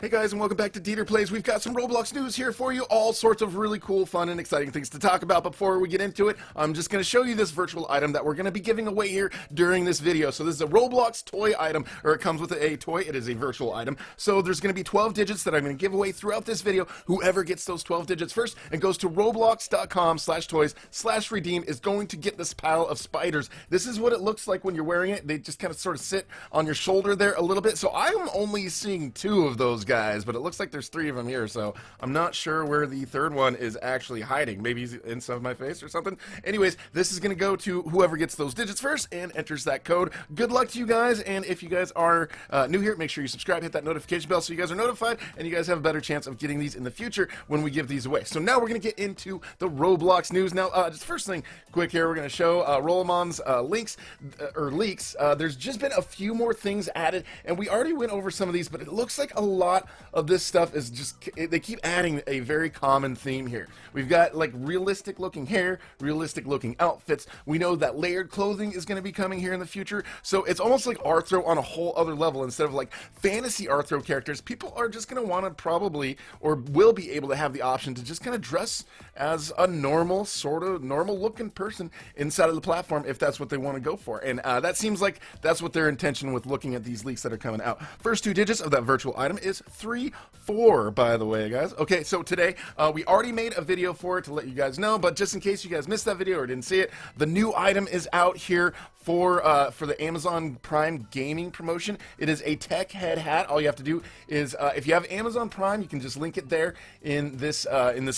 Hey guys, and welcome back to DeeterPlays. We've got some Roblox news here for you, all sorts of really cool, fun, and exciting things to talk about. But before we get into it, I'm just going to show you this virtual item that we're going to be giving away here during this video. So this is a Roblox toy item, or it comes with a toy. It is a virtual item. So there's going to be 12 digits that I'm going to give away throughout this video. Whoever gets those 12 digits first and goes to roblox.com/toys/redeem is going to get this pile of spiders. This is what it looks like when you're wearing it. They just kind of sort of sit on your shoulder there a little bit. So I'm only seeing 2 of those guys, but it looks like there's 3 of them here, so I'm not sure where the third one is actually hiding. Maybe he's inside my face or something. Anyways, this is going to go to whoever gets those digits first and enters that code. Good luck to you guys, and if you guys are new here, make sure you subscribe, hit that notification bell so you guys are notified, and you guys have a better chance of getting these in the future when we give these away. So now we're going to get into the Roblox news. Now, just first thing quick here, we're going to show Rollamon's leaks. There's just been a few more things added, and we already went over some of these, but it looks like a lot of this stuff is just, they keep adding a very common theme here. We've got like realistic looking hair, realistic looking outfits. We know that layered clothing is going to be coming here in the future, so it's almost like Arthro on a whole other level. Instead of like fantasy Arthro characters, people are just going to want to probably, or will be able to have the option to just kind of dress as a normal, sort of normal looking person inside of the platform if that's what they want to go for. And that seems like that's what their intention with looking at these leaks that are coming out. First 2 digits of that virtual item is 3-4, by the way, guys. Okay, so today we already made a video for it to let you guys know, but just in case you guys missed that video or didn't see it, the new item is out here for the Amazon Prime gaming promotion. It is a tech head hat. All you have to do is, if you have Amazon Prime, you can just link it there in this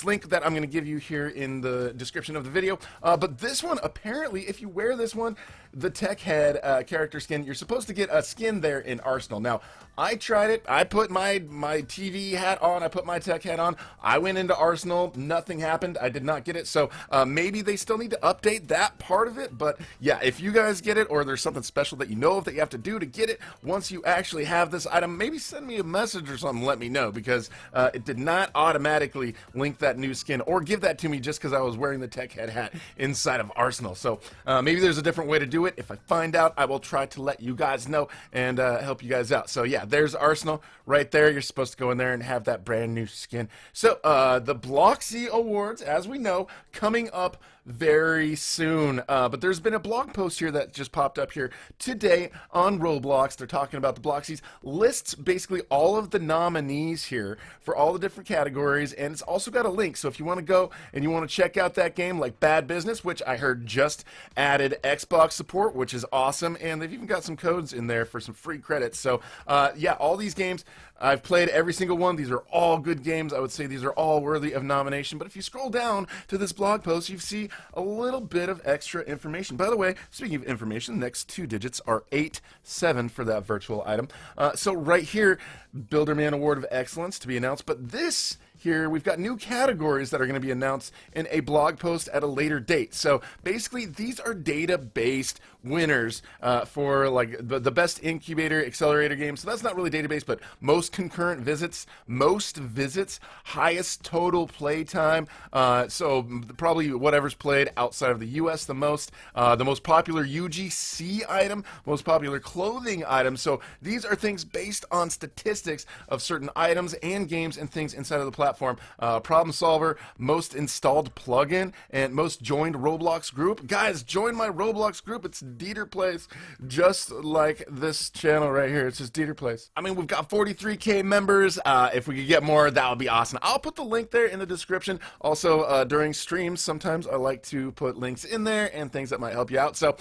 link that I'm going to give you here in the description of the video. But this one, apparently, if you wear this one, the tech head character skin, you're supposed to get a skin there in Arsenal. Now, I tried it. I put my TV hat on. I put my tech hat on. I went into Arsenal. Nothing happened. I did not get it. So maybe they still need to update that part of it. But yeah, if you guys get it, or there's something special that you know of that you have to do to get it, once you actually have this item, maybe send me a message or something. Let me know, because it did not automatically link that new skin or give that to me just because I was wearing the tech head hat inside of Arsenal. So maybe there's a different way to do it. If I find out, I will try to let you guys know and help you guys out. So yeah, there's Arsenal right there. You're supposed to go in there and have that brand new skin. So the BLOXY Awards, as we know, coming up very soon. But there's been a blog post here that just popped up here today on Roblox. They're talking about the BLOXYs, lists basically all of the nominees here for all the different categories, and it's also got a link. So if you want to go and you want to check out that game like Bad Business, which I heard just added Xbox support, which is awesome, and they've even got some codes in there for some free credits. So yeah, all these games, I've played every single one. These are all good games. I would say these are all worthy of nomination. But if you scroll down to this blog post, you see a little bit of extra information. By the way, speaking of information, the next 2 digits are 8-7 for that virtual item. So right here, Builderman Award of Excellence to be announced. But this here, we've got new categories that are going to be announced in a blog post at a later date. So basically, these are data-based winners for like the best incubator accelerator game. So that's not really database, but most concurrent visits, most visits, highest total play time. So probably whatever's played outside of the US the most popular UGC item, most popular clothing item. So these are things based on statistics of certain items and games and things inside of the platform. Problem solver, most installed plugin, and most joined Roblox group. Guys, join my Roblox group. It's DeeterPlays, just like this channel right here. It's just DeeterPlays. I mean, we've got 43K members. If we could get more, that would be awesome. I'll put the link there in the description. Also, during streams, sometimes I like to put links in there and things that might help you out. So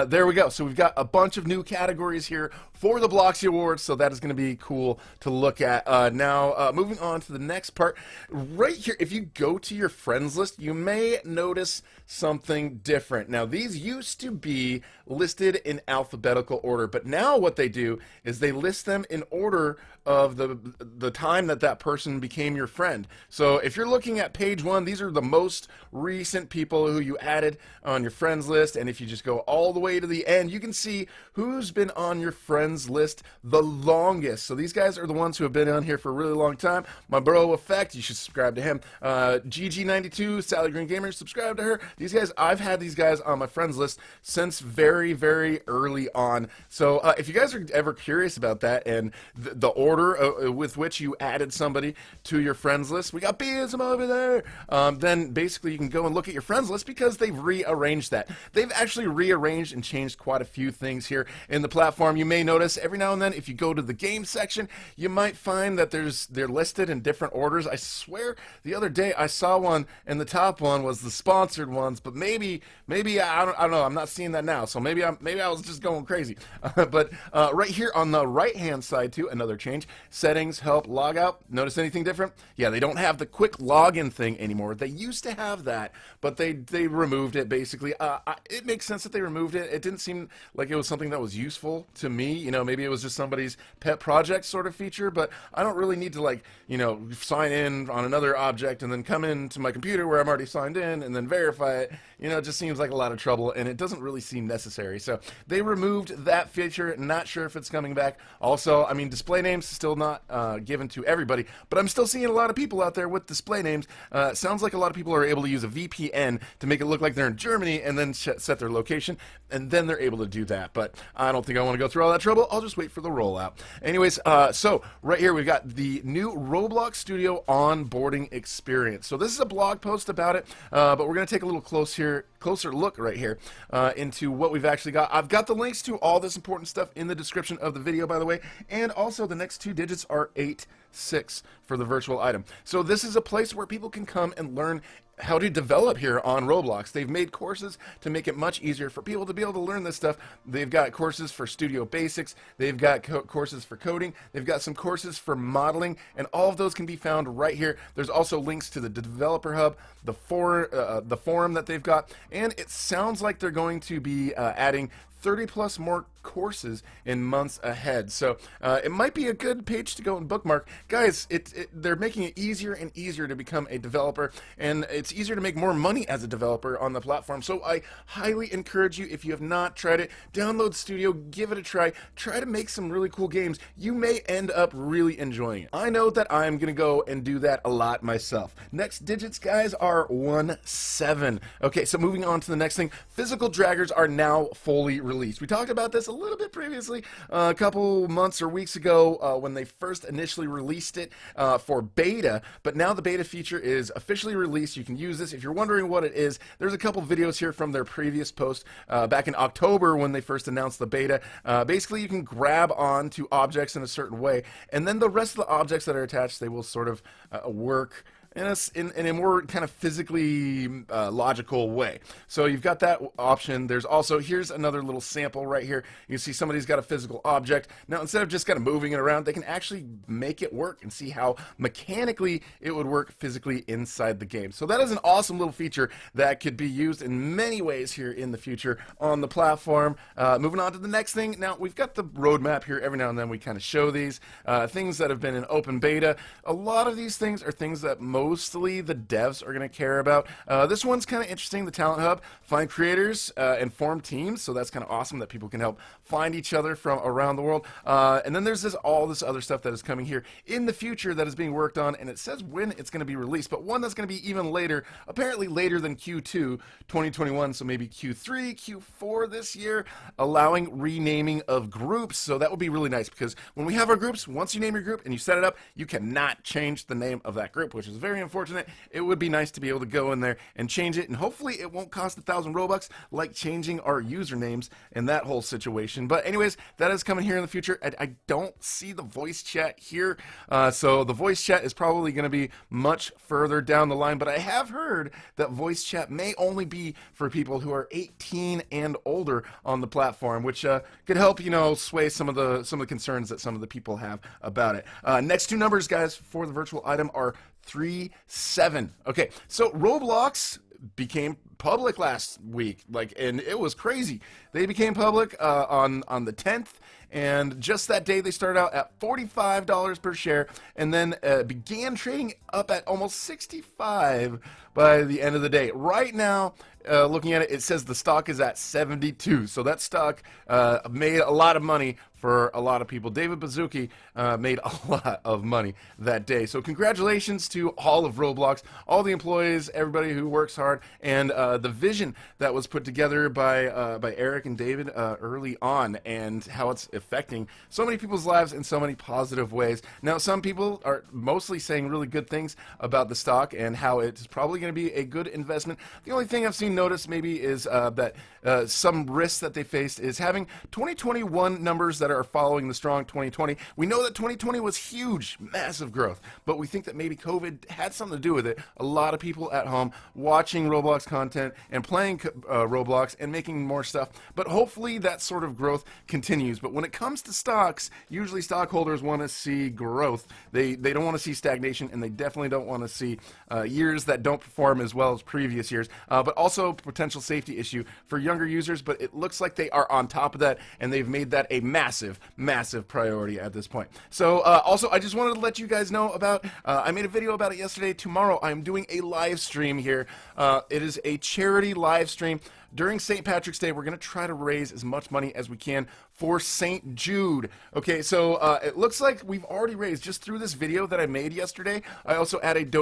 there we go. So we've got a bunch of new categories here for the BLOXY Awards, so that is going to be cool to look at. Now, moving on to the next part. Right here, if you go to your friends list, you may notice something different. Now, these used to be listed in alphabetical order, but now what they do is they list them in order of the time that that person became your friend. So if you're looking at page 1, these are the most recent people who you added on your friends list, and if you just go all the way to the end, you can see who's been on your friends friends list the longest. So these guys are the ones who have been on here for a really long time. My bro Effect, you should subscribe to him. GG92, Sally Green Gamer, subscribe to her. These guys, I've had these guys on my friends list since very, very early on. So if you guys are ever curious about that and the order with which you added somebody to your friends list, we got Beism over there. Then basically you can go and look at your friends list because they've rearranged that. They've actually rearranged and changed quite a few things here in the platform. You may notice every now and then if you go to the game section, you might find that they're listed in different orders. I swear the other day I saw one and the top one was the sponsored ones, but maybe I don't know. I'm not seeing that now, so maybe I was just going crazy. But right here on the right hand side too, another change: settings, help, logout. Notice anything different? Yeah, they don't have the quick login thing anymore. They used to have that, but they removed it basically. It makes sense that they removed it. It didn't seem like it was something that was useful to me. You know, maybe it was just somebody's pet project sort of feature, but I don't really need to, like, you know, sign in on another object and then come into my computer where I'm already signed in and then verify it. You know, it just seems like a lot of trouble, and it doesn't really seem necessary. So they removed that feature. Not sure if it's coming back. Also, I mean, display names still not given to everybody, but I'm still seeing a lot of people out there with display names. Sounds like a lot of people are able to use a VPN to make it look like they're in Germany and then set their location, and then they're able to do that. But I don't think I want to go through all that trouble. I'll just wait for the rollout. Anyways, so right here we've got the new Roblox Studio onboarding experience. So this is a blog post about it, but we're going to take a little closer look right here into what we've actually got. I've got the links to all this important stuff in the description of the video, by the way, and also the next 2 digits are 86 for the virtual item. So this is a place where people can come and learn how to develop here on Roblox. They've made courses to make it much easier for people to be able to learn this stuff. They've got courses for Studio Basics, they've got courses for coding, they've got some courses for modeling, and all of those can be found right here. There's also links to the Developer Hub, the forum that they've got, and it sounds like they're going to be adding 30 plus more courses in months ahead. So it might be a good page to go and bookmark. Guys, they're making it easier and easier to become a developer, and it's easier to make more money as a developer on the platform. So I highly encourage you, if you have not tried it, download Studio, give it a try to make some really cool games. You may end up really enjoying it. I know that I'm gonna go and do that a lot myself. Next digits, guys, are 17. Okay, so moving on to the next thing, physical draggers are now fully released. We talked about this a little bit previously, a couple months or weeks ago when they first initially released it for beta, but now the beta feature is officially released. You can use this. If you're wondering what it is, there's a couple videos here from their previous post back in October when they first announced the beta. Basically, you can grab on to objects in a certain way, and then the rest of the objects that are attached, they will sort of work in a more kind of physically logical way. So you've got that option. There's also, here's another little sample right here. You can see somebody's got a physical object. Now, instead of just kind of moving it around, they can actually make it work and see how mechanically it would work physically inside the game. So that is an awesome little feature that could be used in many ways here in the future on the platform. Moving on to the next thing. Now, we've got the roadmap here. Every now and then we kind of show these things that have been in open beta. A lot of these things are things that mostly the devs are going to care about. This one's kind of interesting, the Talent Hub. Find creators and form teams, so that's kind of awesome that people can help find each other from around the world. And then there's all this other stuff that is coming here in the future that is being worked on, and it says when it's going to be released, but one that's going to be even later, apparently later than Q2 2021, so maybe Q3, Q4 this year, allowing renaming of groups. So that would be really nice, because when we have our groups, once you name your group and you set it up, you cannot change the name of that group, which is very unfortunate. It would be nice to be able to go in there and change it, and hopefully it won't cost 1,000 Robux like changing our usernames and that whole situation. But anyways, that is coming here in the future. I don't see the voice chat here, so the voice chat is probably going to be much further down the line, but I have heard that voice chat may only be for people who are 18 and older on the platform, which could help, you know, sway some of the concerns that some of the people have about it. Next 2 numbers, guys, for the virtual item are 37. Okay, so Roblox became public last week, and it was crazy. They became public on the 10th, and just that day they started out at $45 per share, and then began trading up at almost 65 by the end of the day. Right now, looking at it, it says the stock is at 72. So that stock made a lot of money for a lot of people. David Bazuki made a lot of money that day. So congratulations to all of Roblox, all the employees, everybody who works hard, and the vision that was put together by Eric and David early on, and how it's affecting so many people's lives in so many positive ways. Now, some people are mostly saying really good things about the stock and how it's probably going to be a good investment. The only thing I've seen notice maybe is that some risks that they faced is having 2021 numbers that are following the strong 2020. We know that 2020 was huge, massive growth, but we think that maybe COVID had something to do with it. A lot of people at home watching Roblox content and playing Roblox and making more stuff, but hopefully that sort of growth continues. But when it comes to stocks, usually stockholders want to see growth. They don't want to see stagnation, and they definitely don't want to see years that don't perform as well as previous years, but also potential safety issue for younger users. But it looks like they are on top of that, and they've made that a massive priority at this point. So also, I just wanted to let you guys know about, I made a video about it yesterday. Tomorrow I'm doing a live stream here. It is a charity live stream during St. Patrick's Day. We're going to try to raise as much money as we can for St. Jude. Okay, so it looks like we've already raised, just through this video that I made yesterday. I also added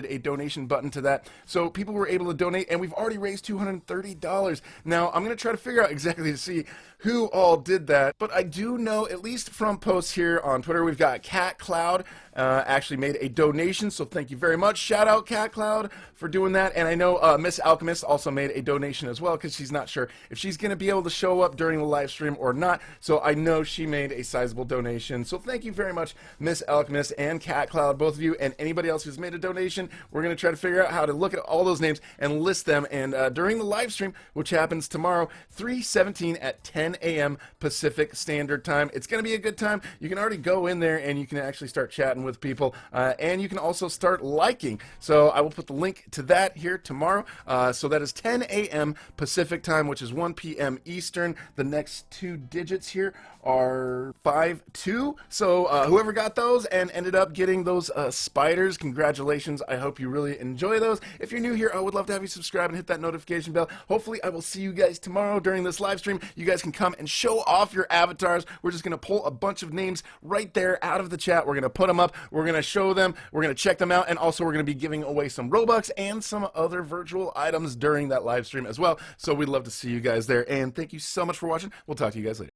a donation button to that, so people were able to donate, and we've already raised $230. Now, I'm going to try to figure out exactly to see who all did that, but I do know, at least from posts here on Twitter, we've got Cat Cloud actually made a donation, so thank you very much. Shout out Cat Cloud for doing that. And I know Miss Alchemist also made a donation as well, because she's not sure if she's going to be able to show up during the live stream or not, so I know she made a sizable donation. So thank you very much, Miss Alchemist and Cat Cloud, both of you, and anybody else who's made a donation. We're going to try to figure out how to look at all those names and list them, and during the live stream, which happens tomorrow, 3/17 at 10 a.m. Pacific Standard Time. It's going to be a good time. You can already go in there and you can actually start chatting with people, and you can also start liking. So I will put the link to that here tomorrow. So that is 10 a.m. Pacific Time, which is 1 p.m. Eastern. The next two digits here are 52. So whoever got those and ended up getting those spiders, congratulations. I hope you really enjoy those. If you're new here, I would love to have you subscribe and hit that notification bell. Hopefully I will see you guys tomorrow during this live stream. You guys can come and show off your avatars. We're just going to pull a bunch of names right there out of the chat. We're going to put them up. We're going to show them. We're going to check them out. And also we're going to be giving away some Robux and some other virtual items during that live stream as well. So we'd love to see you guys there. And thank you so much for watching. We'll talk to you guys later.